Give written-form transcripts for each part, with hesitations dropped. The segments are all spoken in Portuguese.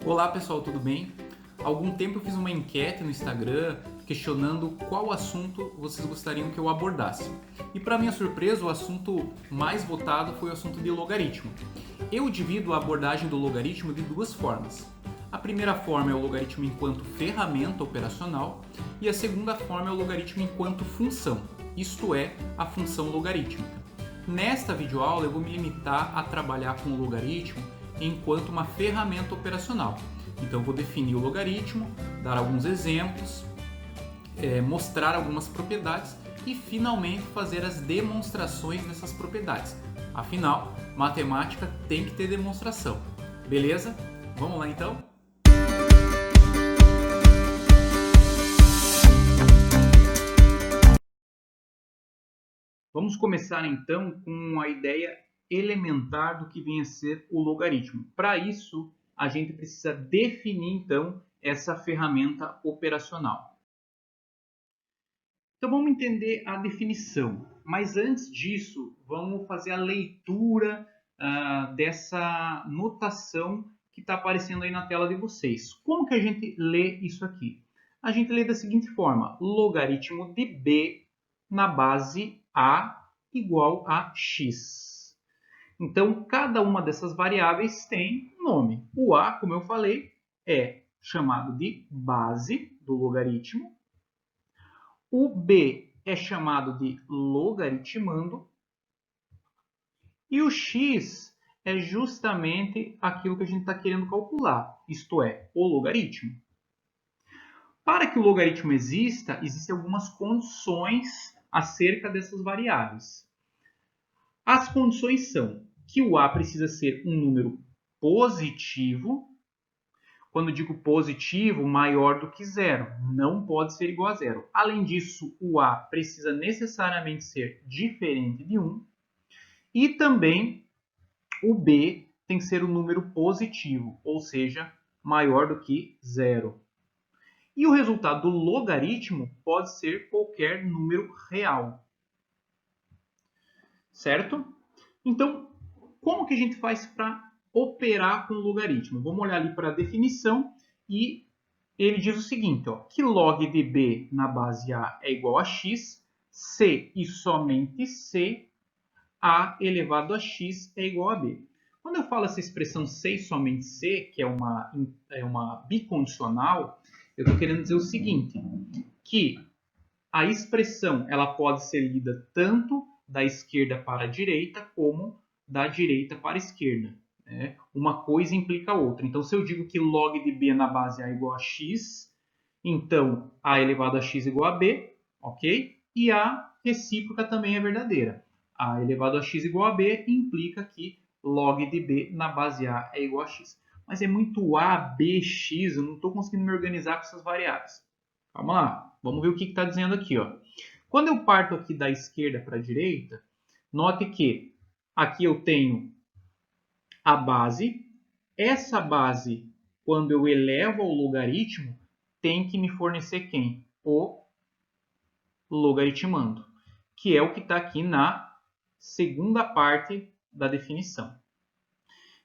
Olá pessoal, tudo bem? Há algum tempo eu fiz uma enquete no Instagram questionando qual assunto vocês gostariam que eu abordasse. E para minha surpresa, o assunto mais votado foi o assunto de logaritmo. Eu divido a abordagem do logaritmo de duas formas. A primeira forma é o logaritmo enquanto ferramenta operacional e a segunda forma é o logaritmo enquanto função, isto é, a função logarítmica. Nesta videoaula eu vou me limitar a trabalhar com o logaritmo enquanto uma ferramenta operacional. Então eu vou definir o logaritmo, dar alguns exemplos, mostrar algumas propriedades e finalmente fazer as demonstrações dessas propriedades. Afinal, matemática tem que ter demonstração. Beleza? Vamos lá então? Vamos começar então com a ideia elementar do que vem a ser o logaritmo. Para isso, a gente precisa definir então essa ferramenta operacional. Então vamos entender a definição, mas antes disso, vamos fazer a leitura dessa notação que está aparecendo aí na tela de vocês. Como que a gente lê isso aqui? A gente lê da seguinte forma: logaritmo de b na base a igual a x. Então, cada uma dessas variáveis tem um nome. O a, como eu falei, é chamado de base do logaritmo. O b é chamado de logaritmando. E o x é justamente aquilo que a gente está querendo calcular, isto é, o logaritmo. Para que o logaritmo exista, existem algumas condições acerca dessas variáveis. As condições são que o a precisa ser um número positivo. Quando digo positivo, maior do que zero, não pode ser igual a zero. Além disso, o a precisa necessariamente ser diferente de 1. E também o b tem que ser um número positivo, ou seja, maior do que zero. E o resultado do logaritmo pode ser qualquer número real. Certo? Então, como que a gente faz para operar com o logaritmo? Vamos olhar ali para a definição e ele diz o seguinte, ó, que log de b na base a é igual a x, c e somente c, a elevado a x é igual a b. Quando eu falo essa expressão c e somente c, que é uma bicondicional, eu estou querendo dizer o seguinte, que a expressão ela pode ser lida tanto da esquerda para a direita como da direita para a esquerda. Né? Uma coisa implica a outra. Então, se eu digo que log de b na base a é igual a x, então a elevado a x igual a b, ok? E a recíproca também é verdadeira. A elevado a x igual a b implica que log de b na base a é igual a x. Mas é muito a, b, x, eu não estou conseguindo me organizar com essas variáveis. Vamos lá, vamos ver o que está dizendo aqui. Ó. Quando eu parto aqui da esquerda para a direita, note que aqui eu tenho a base. Essa base, quando eu elevo ao logaritmo, tem que me fornecer quem? O logaritmando, que é o que está aqui na segunda parte da definição.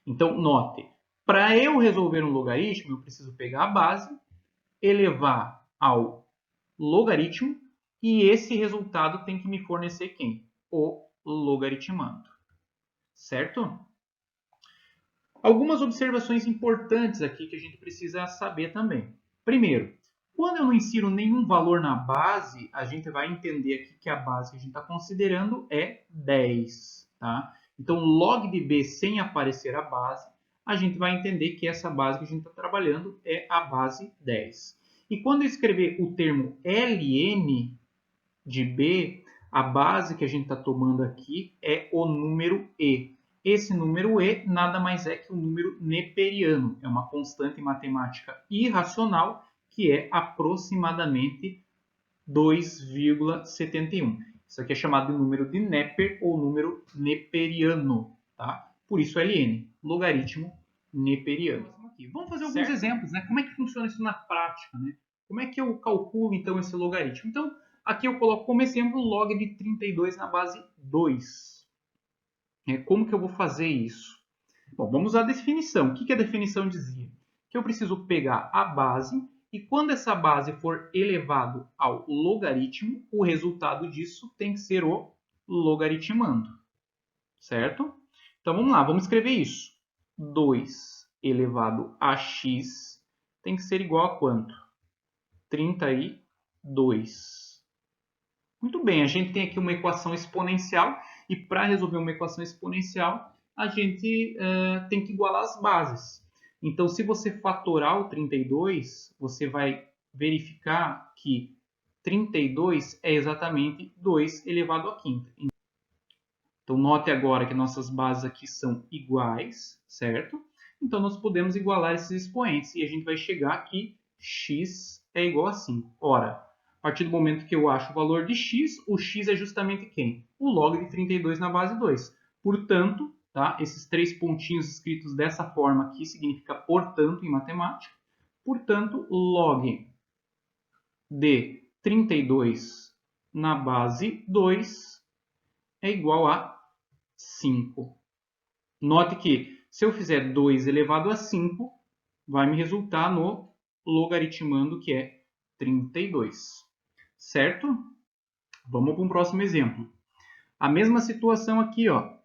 Então, note, para eu resolver um logaritmo, eu preciso pegar a base, elevar ao logaritmo, e esse resultado tem que me fornecer quem? O logaritmando. Certo? Algumas observações importantes aqui que a gente precisa saber também. Primeiro, quando eu não insiro nenhum valor na base, a gente vai entender aqui que a base que a gente está considerando é 10. Tá? Então, log de b sem aparecer a base, a gente vai entender que essa base que a gente está trabalhando é a base 10. E quando eu escrever o termo ln de b, a base que a gente está tomando aqui é o número e. Esse número e nada mais é que o número neperiano. É uma constante matemática irracional que é aproximadamente 2,71. Isso aqui é chamado de número de Neper ou número neperiano. Tá? Por isso LN, logaritmo neperiano. Vamos fazer alguns exemplos. Né? Como é que funciona isso na prática? Né? Como é que eu calculo então esse logaritmo? Então, aqui eu coloco como exemplo log de 32 na base 2. Como que eu vou fazer isso? Bom, vamos à definição. O que a definição dizia? que eu preciso pegar a base e quando essa base for elevado ao logaritmo, o resultado disso tem que ser o logaritmando, certo? Então vamos lá, vamos escrever isso. 2 elevado a x tem que ser igual a quanto? 32. Muito bem, a gente tem aqui uma equação exponencial e para resolver uma equação exponencial, a gente tem que igualar as bases. Então, se você fatorar o 32, você vai verificar que 32 é exatamente 2 elevado à quinta. Então, note agora que nossas bases aqui são iguais, certo? Então, nós podemos igualar esses expoentes e a gente vai chegar que x é igual a 5. Ora, a partir do momento que eu acho o valor de x, o x é justamente quem? O log de 32 na base 2. Portanto, tá? Esses três pontinhos escritos dessa forma aqui significa portanto em matemática. Portanto, log de 32 na base 2 é igual a 5. Note que se eu fizer 2 elevado a 5, vai me resultar no logaritmando, que é 32. Certo? Vamos para um próximo exemplo. A mesma situação aqui, ó.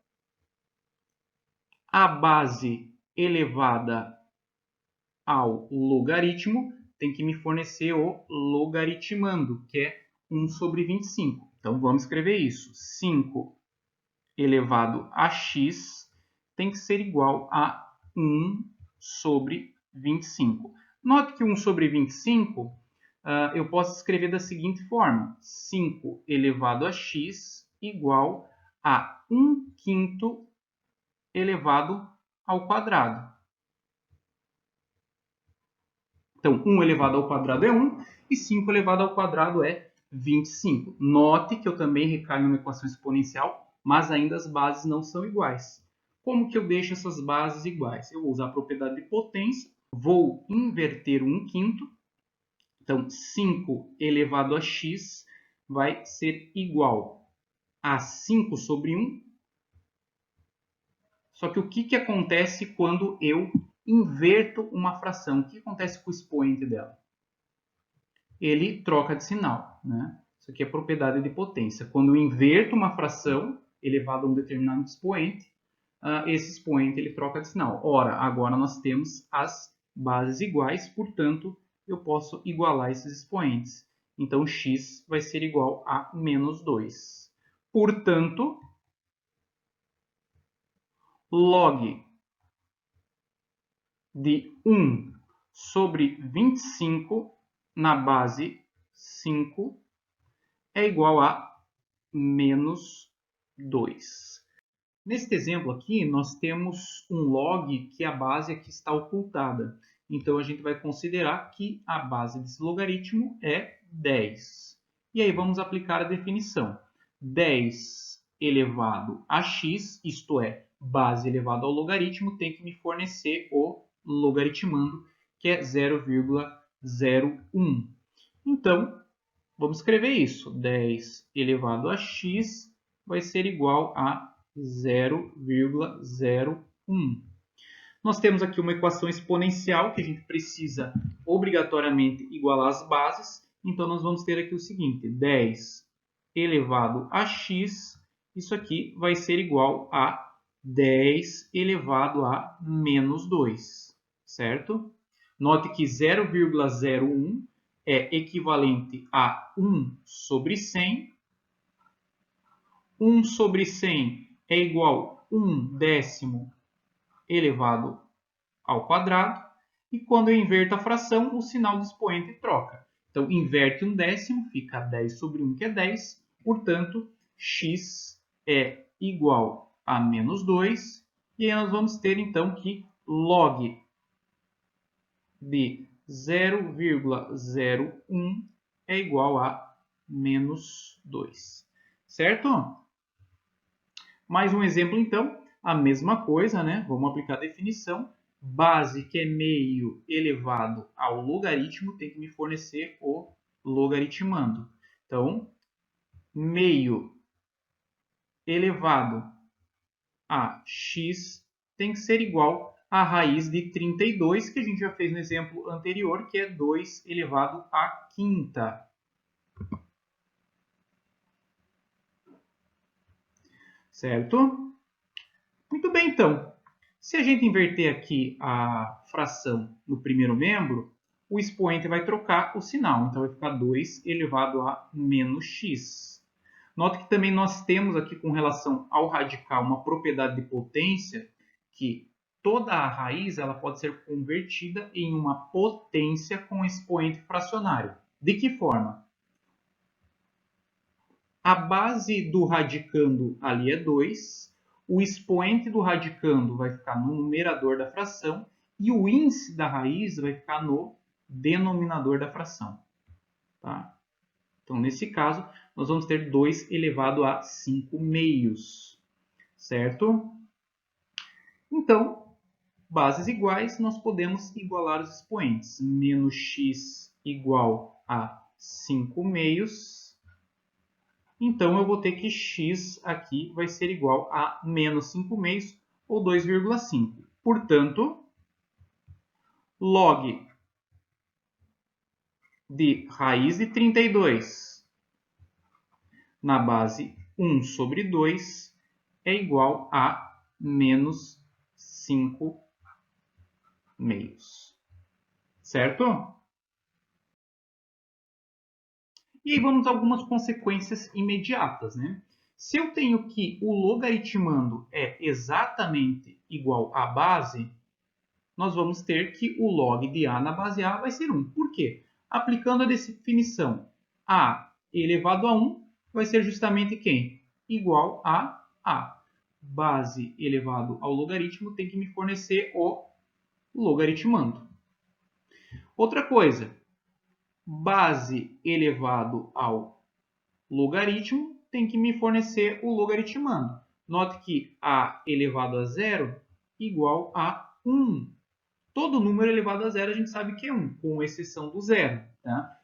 A base elevada ao logaritmo tem que me fornecer o logaritmando, que é 1 sobre 25. Então, vamos escrever isso. 5 elevado a x tem que ser igual a 1 sobre 25. Note que 1 sobre 25 eu posso escrever da seguinte forma. 5 elevado a x igual a 1 quinto elevado ao quadrado. Então, 1 elevado ao quadrado é 1 e 5 elevado ao quadrado é 25. Note que eu também recaio numa equação exponencial, mas ainda as bases não são iguais. Como que eu deixo essas bases iguais? Eu vou usar a propriedade de potência, vou inverter o 1 quinto. Então, 5 elevado a x vai ser igual a 5 sobre 1. Só que o que acontece quando eu inverto uma fração? O que acontece com o expoente dela? Ele troca de sinal, né? Isso aqui é propriedade de potência. Quando eu inverto uma fração elevada a um determinado expoente, esse expoente ele troca de sinal. Ora, agora nós temos as bases iguais, portanto, eu posso igualar esses expoentes. Então, x vai ser igual a menos 2. Portanto, log de 1 sobre 25 na base 5 é igual a menos 2. Neste exemplo aqui, nós temos um log que a base aqui está ocultada. Então, a gente vai considerar que a base desse logaritmo é 10. E aí, vamos aplicar a definição. 10 elevado a x, isto é, base elevado ao logaritmo, tem que me fornecer o logaritmando, que é 0,01. Então, vamos escrever isso. 10 elevado a x vai ser igual a 0,01. Nós temos aqui uma equação exponencial que a gente precisa obrigatoriamente igualar as bases. Então, nós vamos ter aqui o seguinte. 10 elevado a x, isso aqui vai ser igual a 10 elevado a menos 2. Certo? Note que 0,01 é equivalente a 1 sobre 100. 1 sobre 100 é igual a 1 décimo elevado ao quadrado. E quando eu inverto a fração, o sinal do expoente troca. Então, inverte 1 décimo, fica 10 sobre 1, que é 10. Portanto, x é igual a menos 2. E aí nós vamos ter, então, que log de 0,01 é igual a menos 2. Certo? Mais um exemplo, então. A mesma coisa, né? Vamos aplicar a definição. Base, que é meio elevado ao logaritmo, tem que me fornecer o logaritmando. Então, meio elevado a x tem que ser igual a raiz de 32, que a gente já fez no exemplo anterior, que é 2 elevado à quinta. Certo? Muito bem, então. Se a gente inverter aqui a fração no primeiro membro, o expoente vai trocar o sinal. Então, vai ficar 2 elevado a menos x. Note que também nós temos aqui, com relação ao radical, uma propriedade de potência, que toda a raiz ela pode ser convertida em uma potência com expoente fracionário. De que forma? A base do radicando ali é 2, o expoente do radicando vai ficar no numerador da fração e o índice da raiz vai ficar no denominador da fração. Tá? Então, nesse caso, nós vamos ter 2 elevado a 5 meios. Certo? Então, bases iguais, nós podemos igualar os expoentes. Menos x igual a 5 meios. Então, eu vou ter que x aqui vai ser igual a menos 5 meios, ou 2,5. Portanto, log de raiz de 32 na base 1 sobre 2 é igual a menos 5 meios. Certo? E aí vamos a algumas consequências imediatas, né? Se eu tenho que o logaritmando é exatamente igual à base, nós vamos ter que o log de A na base A vai ser 1. Por quê? Aplicando a definição A elevado a 1 vai ser justamente quem? Igual a A. Base elevado ao logaritmo tem que me fornecer o logaritmando. Outra coisa, base elevado ao logaritmo tem que me fornecer o logaritmando. Note que A elevado a zero igual a 1. Todo número elevado a zero a gente sabe que é 1, com exceção do zero. Tá?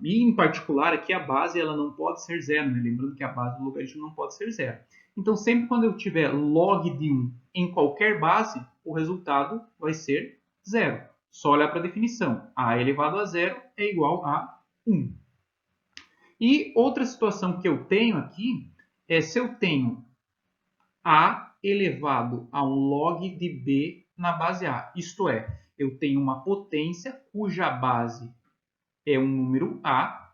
E em particular aqui a base ela não pode ser zero, né? Lembrando que a base do logaritmo não pode ser zero. Então sempre quando eu tiver log de 1 em qualquer base, o resultado vai ser zero. Só olhar para a definição. A elevado a zero é igual a 1. E outra situação que eu tenho aqui é se eu tenho A elevado a um log de B na base A. Isto é, eu tenho uma potência cuja base é um número A,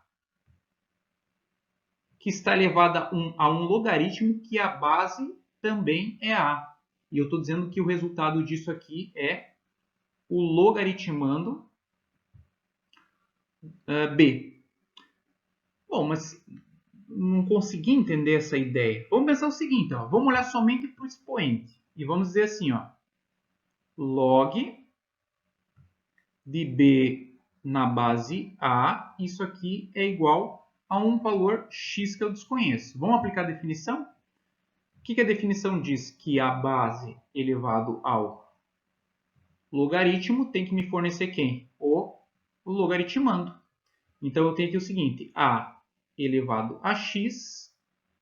que está elevada a um logaritmo que a base também é A. E eu estou dizendo que o resultado disso aqui é o logaritmando B. Bom, mas não consegui entender essa ideia. Vamos pensar o seguinte, ó, vamos olhar somente para o expoente. E vamos dizer assim, ó, log de B na base A, isso aqui é igual a um valor x que eu desconheço. Vamos aplicar a definição? O que a definição diz? Que a base elevado ao logaritmo tem que me fornecer quem? O logaritmando. Então, eu tenho aqui o seguinte, A elevado a x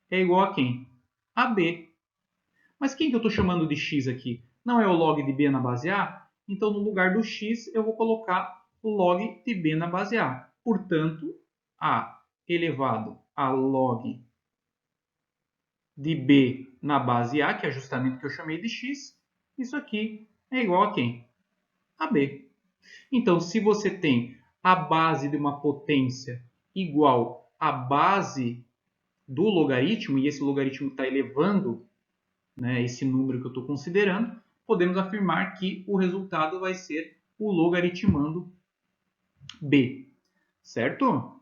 é igual a quem? A B. Mas quem que eu estou chamando de x aqui? Não é o log de B na base A? Então, no lugar do x, eu vou colocar o log de B na base A. Portanto, A elevado a log de B na base A, que é justamente o que eu chamei de x, isso aqui é igual a quem? A B. Então, se você tem a base de uma potência igual à base do logaritmo, e esse logaritmo está elevando, né, esse número que eu estou considerando, podemos afirmar que o resultado vai ser o logaritmando B. Certo?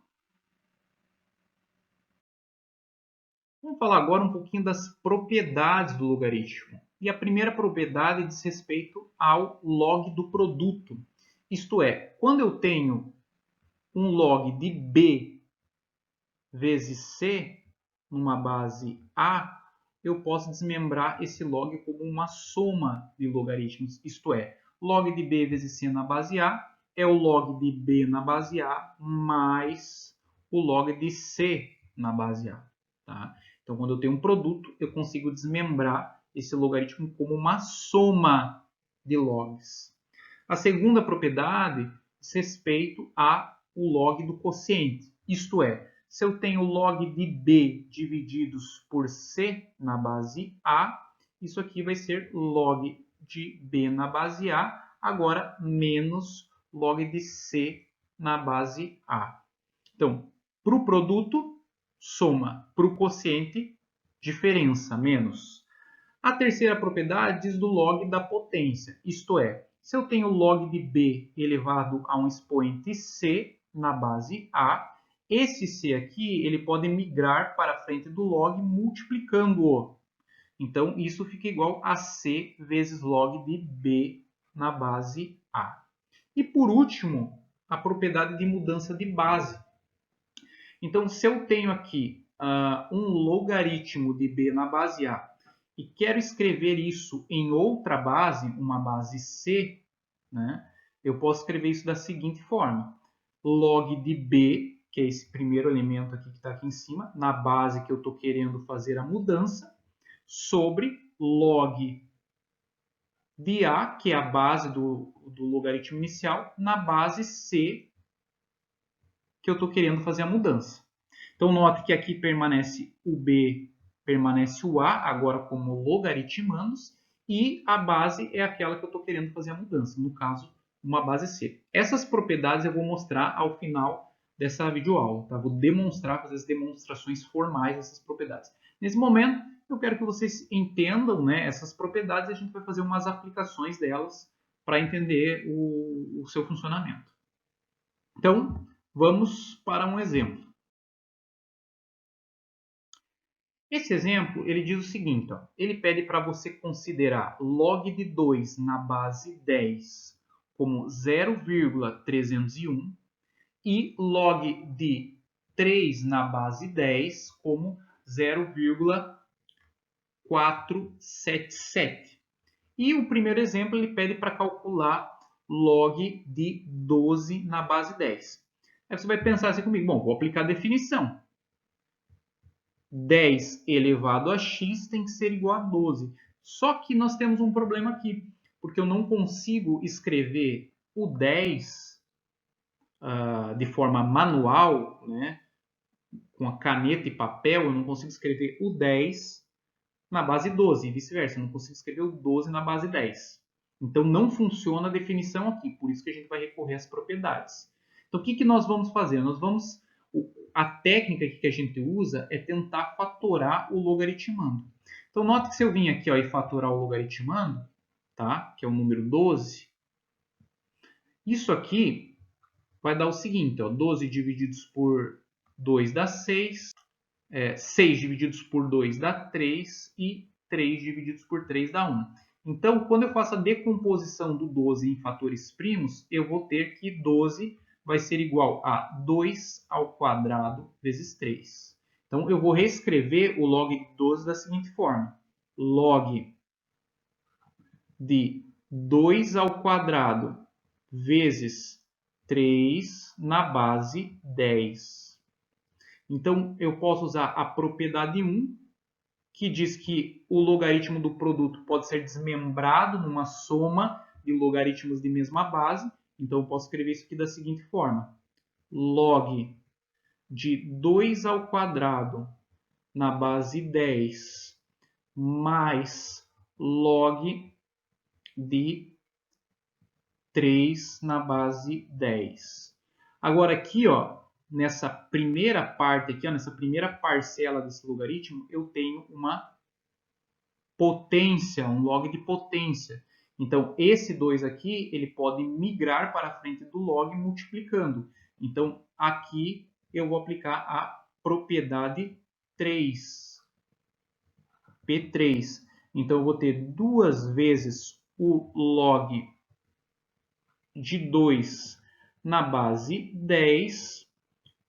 Vamos falar agora um pouquinho das propriedades do logaritmo. E a primeira propriedade diz respeito ao log do produto. Isto é, quando eu tenho um log de B vezes C numa base A, eu posso desmembrar esse log como uma soma de logaritmos. Isto é, log de B vezes C na base A é o log de B na base A mais o log de C na base A. Tá? Então, quando eu tenho um produto, eu consigo desmembrar esse logaritmo como uma soma de logs. A segunda propriedade diz respeito ao log do quociente, isto é, se eu tenho log de B divididos por C na base A, isso aqui vai ser log de B na base A, agora menos log de C na base A. Então, para o produto, soma. Para o quociente, diferença, menos. A terceira propriedade diz do log da potência, isto é, se eu tenho log de B elevado a um expoente C na base A, esse C aqui ele pode migrar para a frente do log multiplicando-o. Então, isso fica igual a C vezes log de B na base A. E por último, a propriedade de mudança de base. Então, se eu tenho aqui um logaritmo de B na base A e quero escrever isso em outra base, uma base C, né, eu posso escrever isso da seguinte forma. Log de B, que é esse primeiro elemento aqui que está aqui em cima, na base que eu estou querendo fazer a mudança, sobre log de A, que é a base do logaritmo inicial, na base C, que eu estou querendo fazer a mudança. Então, note que aqui permanece o B, permanece o A, agora como logaritmandos, e a base é aquela que eu estou querendo fazer a mudança, no caso, uma base C. Essas propriedades eu vou mostrar ao final dessa videoaula, tá? Vou demonstrar, fazer as demonstrações formais dessas propriedades. Nesse momento, eu quero que vocês entendam, né, essas propriedades e a gente vai fazer umas aplicações delas para entender o seu funcionamento. Então, vamos para um exemplo. Esse exemplo ele diz o seguinte, ó, ele pede para você considerar log de 2 na base 10 como 0,301 e log de 3 na base 10 como 0,477. E o primeiro exemplo ele pede para calcular log de 12 na base 10. Aí você vai pensar assim comigo, bom, vou aplicar a definição. 10 elevado a x tem que ser igual a 12. Só que nós temos um problema aqui, porque eu não consigo escrever o 10 de forma manual, né, com a caneta e papel, eu não consigo escrever o 10 na base 12 e vice-versa, eu não consigo escrever o 12 na base 10. Então não funciona a definição aqui, por isso que a gente vai recorrer às propriedades. Então o que nós vamos fazer? A técnica que a gente usa é tentar fatorar o logaritmando. Então note que se eu vim aqui ó, e fatorar o logaritmando, tá? Que é o número 12, isso aqui vai dar o seguinte, ó, 12 divididos por 2 dá 6, 6 divididos por 2 dá 3 e 3 divididos por 3 dá 1. Então, quando eu faço a decomposição do 12 em fatores primos, eu vou ter que 12 vai ser igual a 2 ao quadrado vezes 3. Então, eu vou reescrever o log de 12 da seguinte forma. Log de 2 ao quadrado vezes 3 na base 10. Então, eu posso usar a propriedade 1, que diz que o logaritmo do produto pode ser desmembrado numa soma de logaritmos de mesma base. Então, eu posso escrever isso aqui da seguinte forma. Log de 2 ao quadrado na base 10 mais log de 3 na base 10. Agora aqui, ó, nessa primeira parte aqui, ó, nessa primeira parcela desse logaritmo, eu tenho uma potência, um log de potência. Então, esse 2 aqui, ele pode migrar para a frente do log multiplicando. Então, aqui eu vou aplicar a propriedade 3, P3. Então, eu vou ter 2 vezes o log de 2 na base 10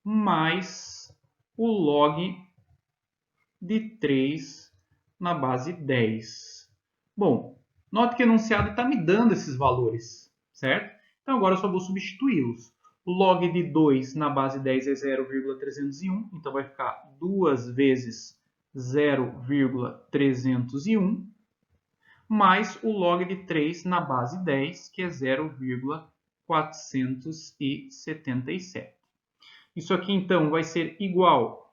mais o log de 3 na base 10. Bom, note que o enunciado está me dando esses valores, certo? Então agora eu só vou substituí-los. Log de 2 na base 10 é 0,301, então vai ficar 2 vezes 0,301 mais o log de 3 na base 10, que é 0,477. Isso aqui, então, vai ser igual a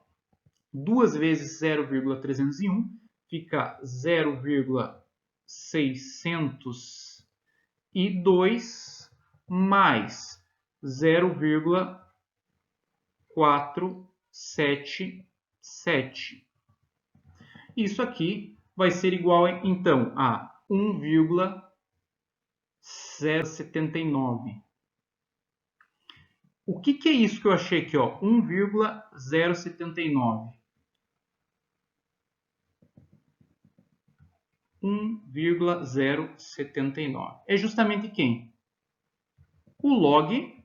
2 vezes 0,301, fica 0,602 mais 0,477. Isso aqui vai ser igual, então, a 1,079. O que é isso que eu achei aqui? 1,079. 1,079. É justamente quem? O log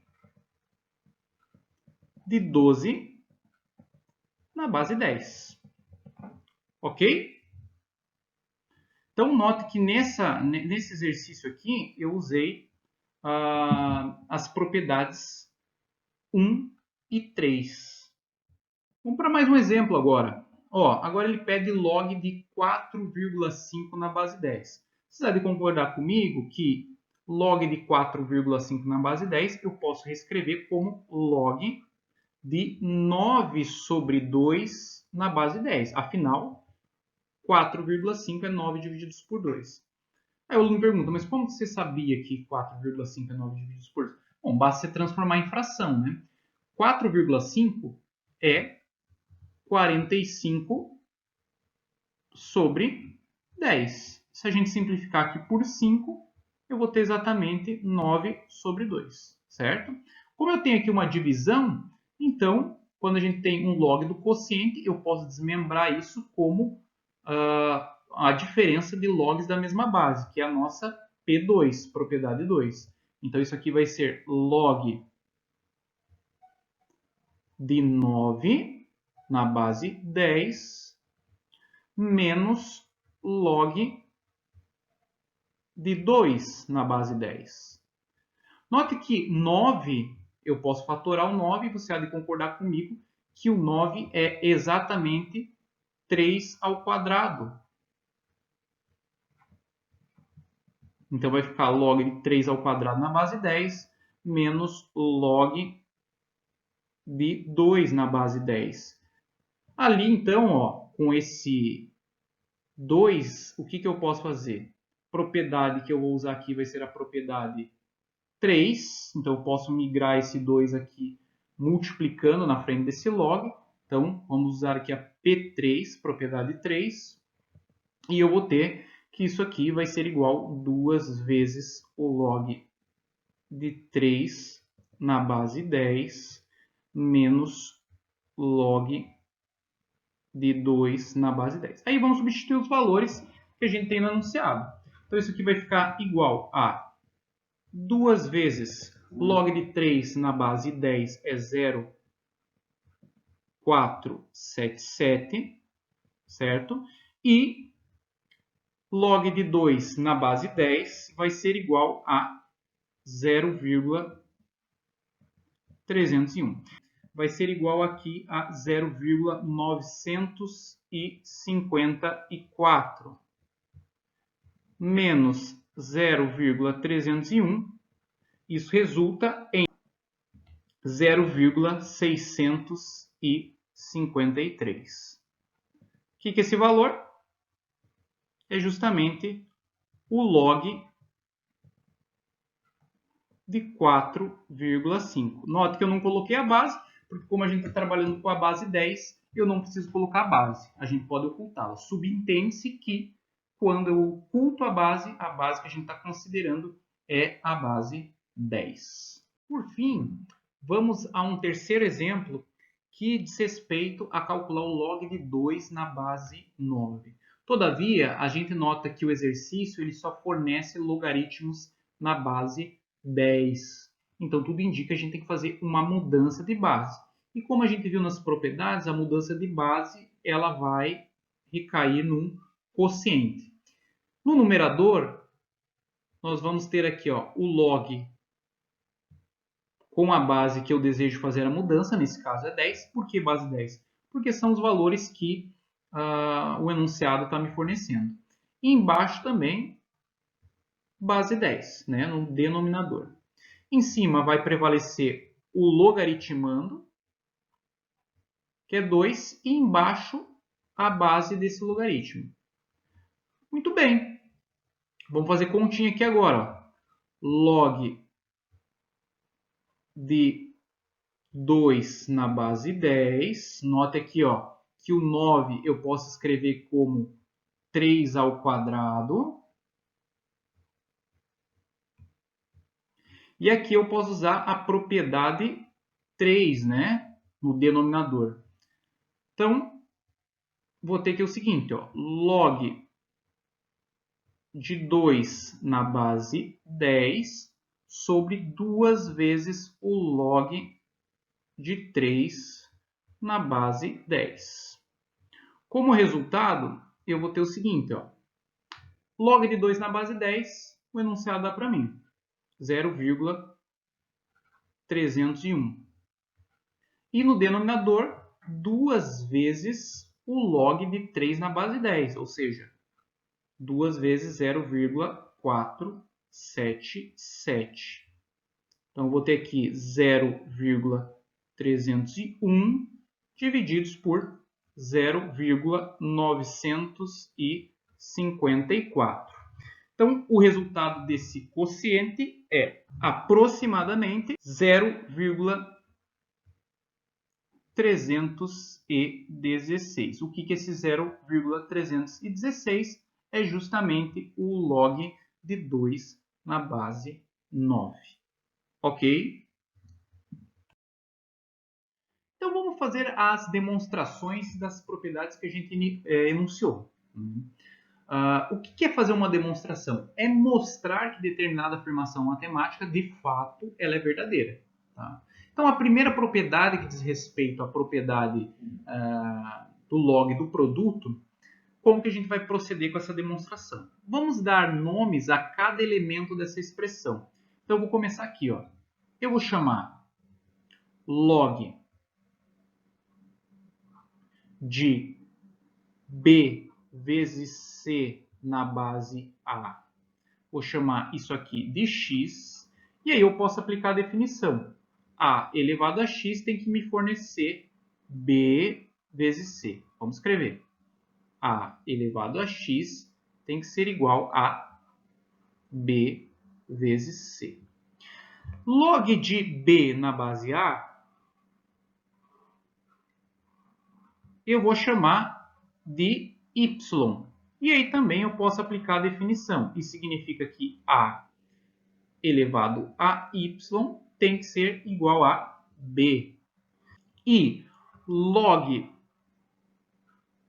de 12 na base 10. Ok? Então, note que nesse exercício aqui, eu usei as propriedades 1 e 3. Vamos para mais um exemplo agora. Agora ele pede log de 4,5 na base 10. Você deve concordar comigo que log de 4,5 na base 10 eu posso reescrever como log de 9 sobre 2 na base 10. Afinal, 4,5 é 9 divididos por 2. Aí o aluno pergunta, mas como você sabia que 4,5 é 9 divididos por 2? Bom, basta você transformar em fração, né? 4,5 é 45 sobre 10. Se a gente simplificar aqui por 5, eu vou ter exatamente 9 sobre 2, certo? Como eu tenho aqui uma divisão, então, quando a gente tem um log do quociente, eu posso desmembrar isso como a diferença de logs da mesma base, que é a nossa P2, propriedade 2. Então, isso aqui vai ser log de 9 na base 10 menos log de 2 na base 10. Note que 9, eu posso fatorar o 9, e você há de concordar comigo que o 9 é exatamente 3 ao quadrado. Então, vai ficar log de 3 ao quadrado na base 10 menos log de 2 na base 10. Ali, então, com esse 2, o que eu posso fazer? Propriedade que eu vou usar aqui vai ser a propriedade 3. Então, eu posso migrar esse 2 aqui multiplicando na frente desse log. Então, vamos usar aqui a P3, propriedade 3. E eu vou ter que isso aqui vai ser igual a 2 vezes o log de 3 na base 10 menos log de 2 na base 10. Aí vamos substituir os valores que a gente tem no enunciado. Então, isso aqui vai ficar igual a 2 vezes log de 3 na base 10 é 0,477, certo? E log de 2 na base 10 vai ser igual a 0,301. Vai ser igual aqui a 0,954 menos 0,301. Isso resulta em 0,653. O que é esse valor? É justamente o log de 4,5. Note que eu não coloquei a base, porque como a gente está trabalhando com a base 10, eu não preciso colocar a base. A gente pode ocultá-la. Subentende-se que quando eu oculto a base que a gente está considerando é a base 10. Por fim, vamos a um terceiro exemplo que diz respeito a calcular o log de 2 na base 9. Todavia, a gente nota que o exercício ele só fornece logaritmos na base 10. Então, tudo indica que a gente tem que fazer uma mudança de base. E como a gente viu nas propriedades, a mudança de base ela vai recair num quociente. No numerador, nós vamos ter aqui o log com a base que eu desejo fazer a mudança, nesse caso é 10. Por que base 10? Porque são os valores que o enunciado está me fornecendo. E embaixo também base 10, né, no denominador. Em cima vai prevalecer o logaritmando, que é 2, e embaixo a base desse logaritmo. Muito bem. Vamos fazer continha aqui agora. Ó. Log de 2 na base 10. Note aqui ó, que o 9 eu posso escrever como 3 ao quadrado. E aqui eu posso usar a propriedade 3, né, no denominador. Então, vou ter aqui o seguinte, ó, log de 2 na base 10 sobre 2 vezes o log de 3 na base 10. Como resultado, eu vou ter o seguinte, ó, log de 2 na base 10, o enunciado dá para mim 0,301. E no denominador, 2 vezes o log de 3 na base 10, ou seja, 2 vezes 0,477. Então, eu vou ter aqui 0,301 divididos por 0,954. Então, o resultado desse quociente é aproximadamente 0,316. O que é esse 0,316? É justamente o log de 2 na base 9. Ok? Então, vamos fazer as demonstrações das propriedades que a gente enunciou. O que é fazer uma demonstração? É mostrar que determinada afirmação matemática, de fato, ela é verdadeira. Tá? Então, a primeira propriedade que diz respeito à propriedade do log do produto, como que a gente vai proceder com essa demonstração? Vamos dar nomes a cada elemento dessa expressão. Então, eu vou começar aqui. Ó. Eu vou chamar log de B vezes C na base A. Vou chamar isso aqui de x. E aí eu posso aplicar a definição. A elevado a x tem que me fornecer B vezes C. Vamos escrever. A elevado a x tem que ser igual a B vezes C. Log de B na base A, eu vou chamar de y. E aí também eu posso aplicar a definição. Isso significa que A elevado a y tem que ser igual a B. E log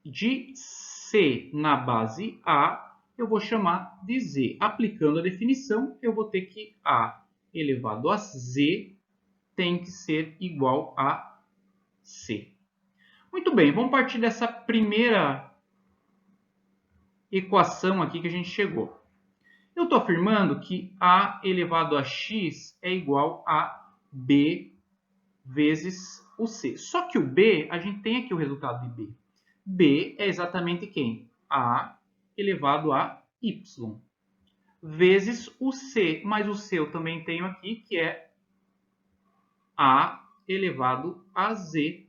de C na base A, eu vou chamar de Z. Aplicando a definição, eu vou ter que A elevado a Z tem que ser igual a C. Muito bem, vamos partir dessa primeira equação aqui que a gente chegou. Eu estou afirmando que A elevado a x é igual a B vezes o C. Só que o B, a gente tem aqui o resultado de B. B é exatamente quem? A elevado a y. Vezes o C. Mas o C eu também tenho aqui, que é A elevado a Z.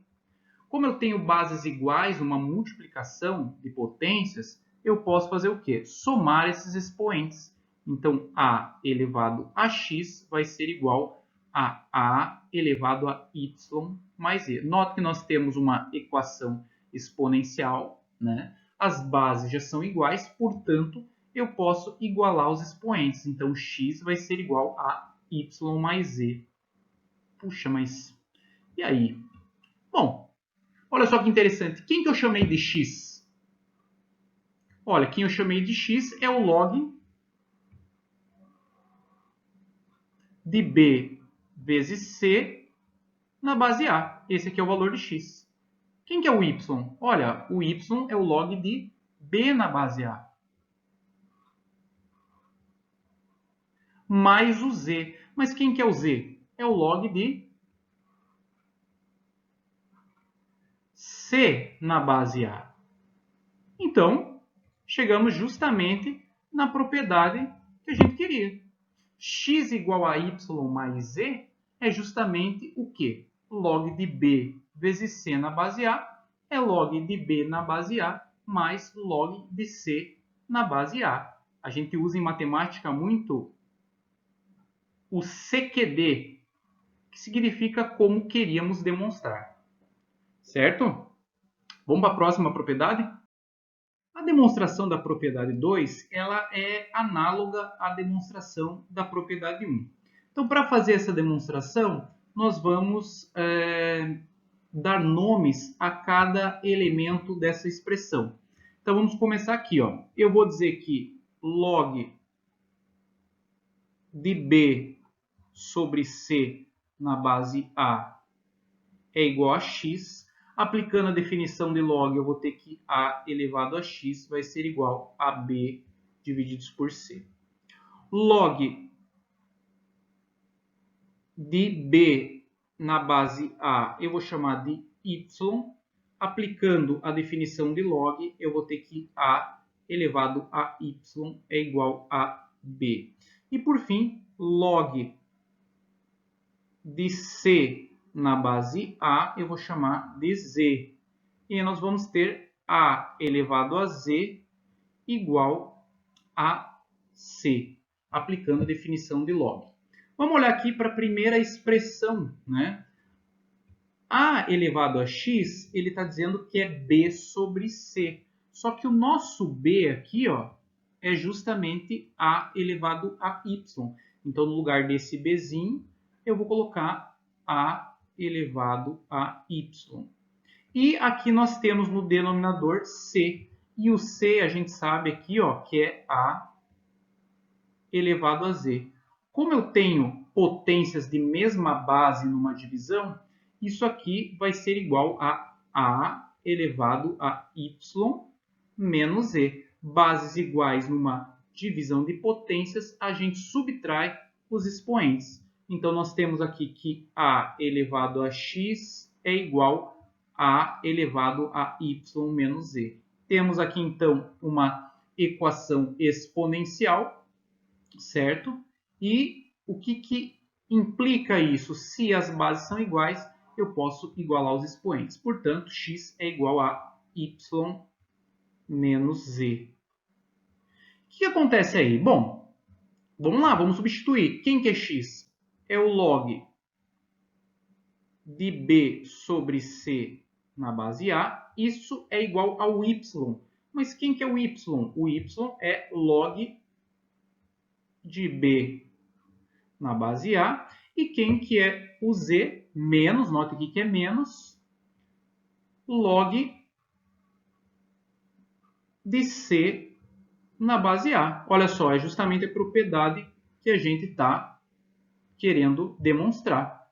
Como eu tenho bases iguais, uma multiplicação de potências, eu posso fazer o quê? Somar esses expoentes. Então, A elevado a x vai ser igual a A elevado a y mais z. Note que nós temos uma equação exponencial, né? As bases já são iguais, portanto, eu posso igualar os expoentes. Então, x vai ser igual a y mais z. Puxa, mas e aí? Bom, olha só que interessante. Quem que eu chamei de x? Olha, quem eu chamei de x é o log de B vezes C na base A. Esse aqui é o valor de x. Quem que é o y? Olha, o y é o log de B na base A. Mais o z. Mas quem que é o z? É o log de C na base A. Então, chegamos justamente na propriedade que a gente queria. X igual a y mais z é justamente o quê? Log de b vezes c na base A é log de b na base A mais log de c na base A. A gente usa em matemática muito o CQD, que significa como queríamos demonstrar. Certo? Vamos para a próxima propriedade? A demonstração da propriedade 2 ela é análoga à demonstração da propriedade 1. Então, para fazer essa demonstração, nós vamos dar nomes a cada elemento dessa expressão. Então, vamos começar aqui. Ó. Eu vou dizer que log de b sobre c na base A é igual a x. Aplicando a definição de log, eu vou ter que a elevado a x vai ser igual a b divididos por c. Log de b na base A eu vou chamar de y. Aplicando a definição de log, eu vou ter que a elevado a y é igual a b. E por fim, log de c na base A, eu vou chamar de z. E aí nós vamos ter a elevado a z igual a c, aplicando a definição de log. Vamos olhar aqui para a primeira expressão, né? A elevado a x, ele está dizendo que é b sobre c. Só que o nosso b aqui, ó, é justamente a elevado a y. Então, no lugar desse bzinho, eu vou colocar a elevado a y. E aqui nós temos no denominador c. E o c a gente sabe aqui, ó, que é a elevado a z. Como eu tenho potências de mesma base numa divisão, isso aqui vai ser igual a elevado a y menos z. Bases iguais numa divisão de potências, a gente subtrai os expoentes. Então, nós temos aqui que a elevado a x é igual a elevado a y menos z. Temos aqui, então, uma equação exponencial, certo? E o que implica isso? Se as bases são iguais, eu posso igualar os expoentes. Portanto, x é igual a y menos z. O que acontece aí? Bom, vamos lá, vamos substituir. Quem que é x? É o log de b sobre c na base A. Isso é igual ao y. Mas quem que é o y? O y é log de b na base A. E quem que é o z? Menos, note aqui que é menos, log de c na base A. Olha só, é justamente a propriedade que a gente está querendo demonstrar.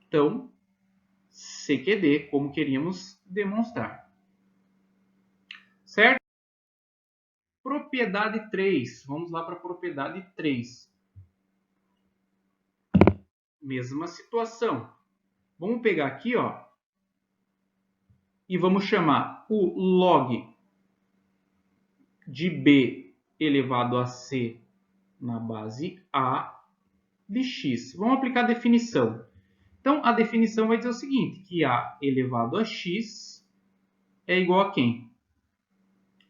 Então, CQD, como queríamos demonstrar. Certo? Propriedade 3. Vamos lá para a propriedade 3. Mesma situação. Vamos pegar aqui, ó, e vamos chamar o log de b elevado a c na base A de x. Vamos aplicar a definição. Então, a definição vai dizer o seguinte, que a elevado a x é igual a quem?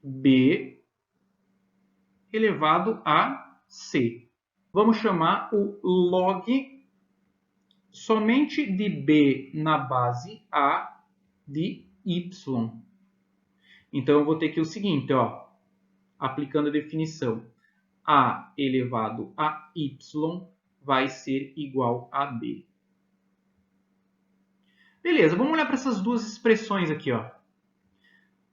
B elevado a c. Vamos chamar o log somente de b na base A de y. Então, eu vou ter aqui o seguinte, ó, aplicando a definição, a elevado a y vai ser igual a b. Beleza, vamos olhar para essas duas expressões aqui, ó.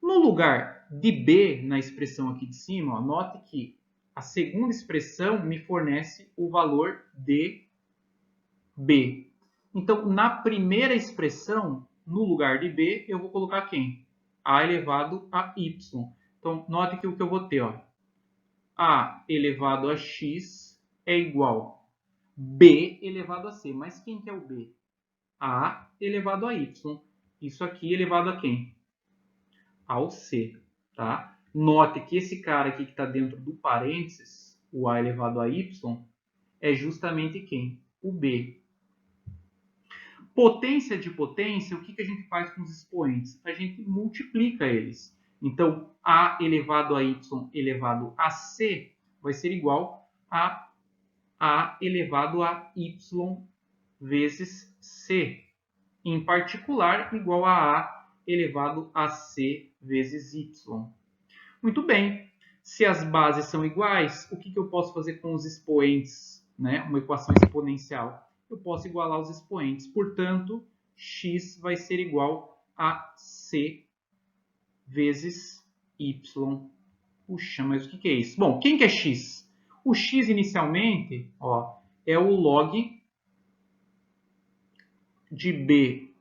No lugar de b na expressão aqui de cima, ó, note que a segunda expressão me fornece o valor de b. Então, na primeira expressão, no lugar de b, eu vou colocar quem? A elevado a y. Então, note que o que eu vou ter, ó, a elevado a x é igual a b elevado a c. Mas quem que é o b? A elevado a y. Isso aqui elevado a quem? Ao c. Tá? Note que esse cara aqui que está dentro do parênteses o a elevado a y, é justamente quem? O b. Potência de potência, o que a gente faz com os expoentes? A gente multiplica eles. Então, a elevado a y elevado a c vai ser igual a elevado a y vezes c. Em particular, igual a elevado a c vezes y. Muito bem. Se as bases são iguais, o que eu posso fazer com os expoentes? Né? Uma equação exponencial. Eu posso igualar os expoentes. Portanto, x vai ser igual a c vezes y. Puxa, mas o que é isso? Bom, quem que é x? O x inicialmente é o log de b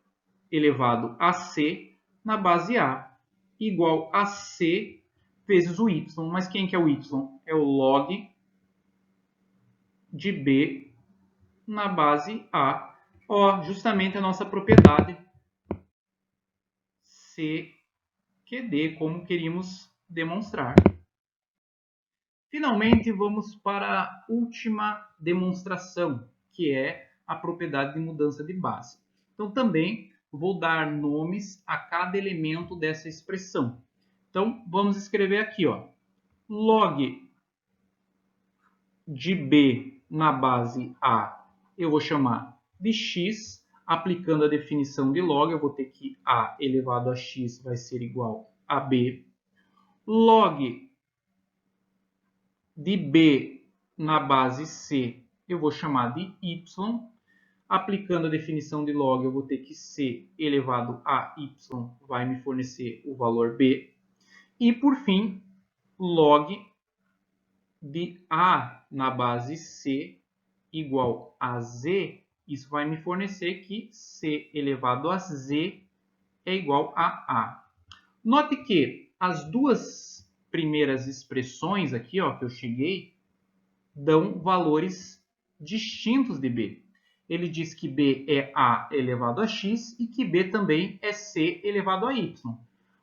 elevado a c na base a, igual a c vezes o y. Mas quem que é o y? É o log de b na base a. Justamente a nossa propriedade c que d, como queríamos demonstrar. Finalmente, vamos para a última demonstração, que é a propriedade de mudança de base. Então, também vou dar nomes a cada elemento dessa expressão. Então, vamos escrever aqui, log de b na base a, eu vou chamar de x. Aplicando a definição de log, eu vou ter que a elevado a x vai ser igual a b. Log de b na base c, eu vou chamar de y. Aplicando a definição de log, eu vou ter que c elevado a y vai me fornecer o valor b. E, por fim, log de a na base c igual a z, isso vai me fornecer que c elevado a z é igual a a. Note que as duas primeiras expressões aqui, que eu cheguei, dão valores distintos de b. Ele diz que b é a elevado a x e que b também é c elevado a y.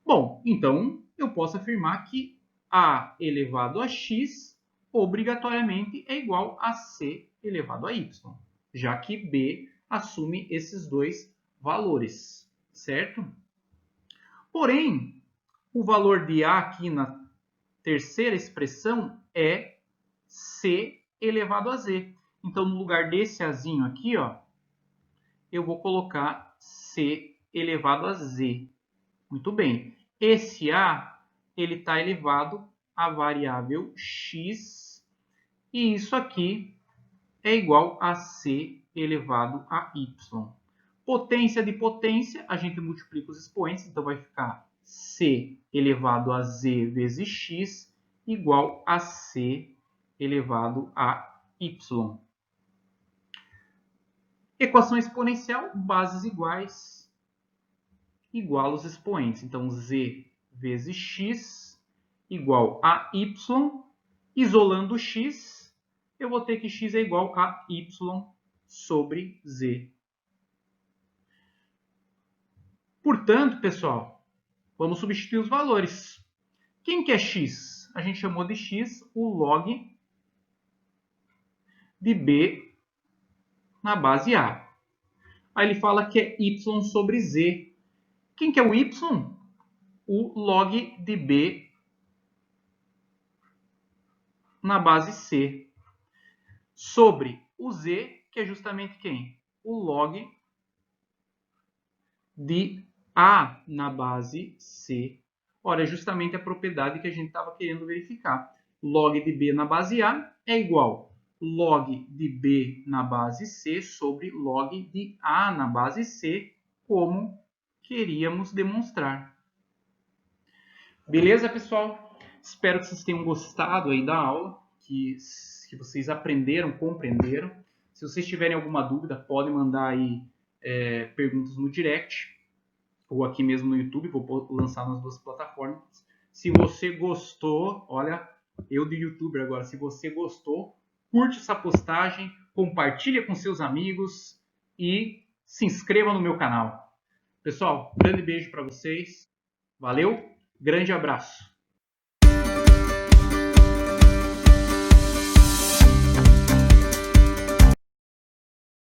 Bom, então eu posso afirmar que a elevado a x obrigatoriamente é igual a c elevado a y, já que b assume esses dois valores, certo? Porém, o valor de a aqui na terceira expressão é c elevado a z. Então, no lugar desse azinho aqui, eu vou colocar c elevado a z. Muito bem. Esse a, ele está elevado à variável x, e isso aqui é igual a c elevado a y. Potência de potência, a gente multiplica os expoentes, então vai ficar c elevado a z vezes x igual a c elevado a y. Equação exponencial, bases iguais, igual os expoentes. Então, z vezes x igual a y. Isolando x, eu vou ter que x é igual a y sobre z. Portanto, pessoal, vamos substituir os valores. Quem que é x? A gente chamou de x o log de b na base a. Aí ele fala que é y sobre z. Quem que é o y? O log de b na base c. Sobre o z, que é justamente quem? O log de a na base c. Ora, é justamente a propriedade que a gente estava querendo verificar. Log de b na base a é igual log de b na base c sobre log de a na base c, como queríamos demonstrar. Beleza, pessoal? Espero que vocês tenham gostado aí da aula, que vocês aprenderam, compreenderam. Se vocês tiverem alguma dúvida, podem mandar aí perguntas no direct ou aqui mesmo no YouTube, vou lançar nas duas plataformas. Se você gostou, olha, eu de youtuber agora, se você gostou, curte essa postagem, compartilha com seus amigos e se inscreva no meu canal. Pessoal, grande beijo para vocês, valeu, grande abraço.